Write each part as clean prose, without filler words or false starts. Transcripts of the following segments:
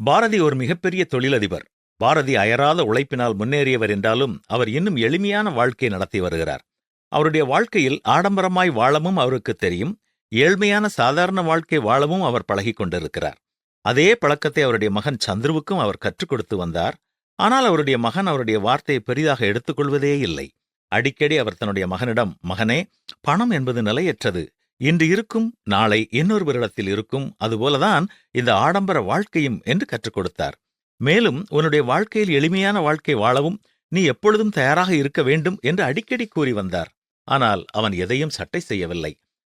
பாரதி ஒரு மிகப்பெரிய தொழிலதிபர். பாரதி அயராத உழைப்பினால் முன்னேறியவர் என்றாலும் அவர் இன்னும் எளிமையான வாழ்க்கை நடத்தி வருகிறார். அவருடைய வாழ்க்கையில் ஆடம்பரமாய் வாழவும் அவருக்கு தெரியும், ஏழ்மையான சாதாரண வாழ்க்கை வாழவும் அவர் பழகிக் கொண்டிருக்கிறார். அதே பழக்கத்தை அவருடைய மகன் சந்துருவுக்கும் அவர் கற்றுக் கொடுத்து வந்தார். ஆனால் அவருடைய மகன் அவருடைய வார்த்தையை பெரிதாக எடுத்துக்கொள்வதே இல்லை. அடிக்கடி அவர் தன்னுடைய மகனிடம், மகனே, பணம் என்பது நிலையற்றது, இன்று இருக்கும், நாளை இன்னொருவரிடத்தில் இருக்கும், அதுபோலதான் இந்த ஆடம்பர வாழ்க்கையும் என்று கற்றுக் கொடுத்தார். மேலும் உன்னுடைய வாழ்க்கையில் எளிமையான வாழ்க்கை வாழவும் நீ எப்பொழுதும் தயாராக இருக்க வேண்டும் என்று அடிக்கடி கூறி வந்தார். ஆனால் அவன் எதையும் சட்டை செய்யவில்லை.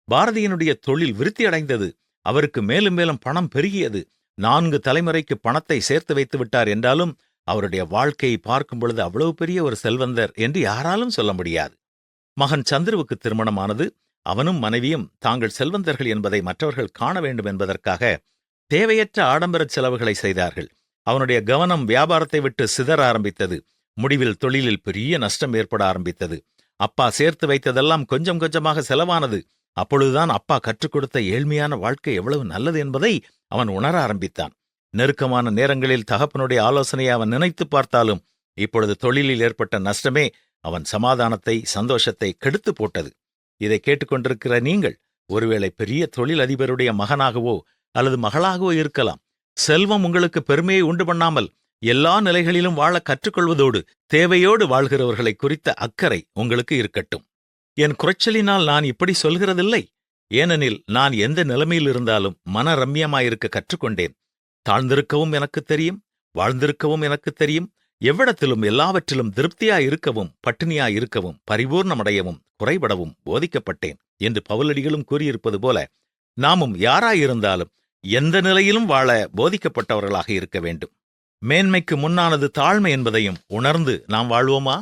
பாரதியினுடைய தொழில் விருத்தியடைந்தது. அவருக்கு மேலும் மேலும் பணம் பெருகியது. 4 தலைமுறைக்கு பணத்தை சேர்த்து வைத்து விட்டார் என்றாலும் அவருடைய வாழ்க்கையை பார்க்கும் பொழுது அவ்வளவு பெரிய ஒரு செல்வந்தர் என்று யாராலும் சொல்ல முடியாது. மகன் சந்துருவுக்கு திருமணமானது. அவனும் மனைவியும் தாங்கள் செல்வந்தர்கள் என்பதை மற்றவர்கள் காண வேண்டும் என்பதற்காக தேவையற்ற ஆடம்பரச் செலவுகளை செய்தார்கள். அவனுடைய கவனம் வியாபாரத்தை விட்டு சிதற ஆரம்பித்தது. முடிவில் தொழிலில் பெரிய நஷ்டம் ஏற்பட ஆரம்பித்தது. அப்பா சேர்த்து வைத்ததெல்லாம் கொஞ்சம் கொஞ்சமாக செலவானது. அப்பொழுதுதான் அப்பா கற்றுக் கொடுத்த ஏழ்மையான வாழ்க்கை எவ்வளவு நல்லது என்பதை அவன் உணர ஆரம்பித்தான். நெருக்கமான நேரங்களில் தகப்பனுடைய ஆலோசனையை அவன் நினைத்து பார்த்தாலும் இப்பொழுது தொழிலில் ஏற்பட்ட நஷ்டமே அவன் சமாதானத்தை, சந்தோஷத்தை கெடுத்து போட்டது. இதை கேட்டுக்கொண்டிருக்கிற நீங்கள் ஒருவேளை பெரிய தொழில் அதிபருடைய மகனாகவோ அல்லது மகளாகவோ இருக்கலாம். செல்வம் உங்களுக்கு பெருமையை உண்டு பண்ணாமல் எல்லா நிலைகளிலும் வாழ கற்றுக்கொள்வதோடு தேவையோடு வாழ்கிறவர்களை குறித்த அக்கறை உங்களுக்கு இருக்கட்டும். என் குறைச்சலினால் நான் இப்படி சொல்கிறதில்லை. ஏனெனில் நான் எந்த நிலைமையில் இருந்தாலும் மனரம்யமாயிருக்க கற்றுக்கொண்டேன். தாழ்ந்திருக்கவும் எனக்கு தெரியும், வாழ்ந்திருக்கவும் எனக்கு தெரியும். எவ்விடத்திலும் எல்லாவற்றிலும் திருப்தியாயிருக்கவும், பட்டினியாயிருக்கவும், பரிபூர்ணமடையவும், குறைபடவும் போதிக்கப்பட்டேன் என்று பவுலடிகளும் கூறியிருப்பது போல நாமும் யாராயிருந்தாலும் எந்த நிலையிலும் வாழ போதிக்கப்பட்டவர்களாக இருக்க வேண்டும். மேன்மைக்கு முன்னானது தாழ்மை என்பதையும் உணர்ந்து நாம் வாழ்வோமா?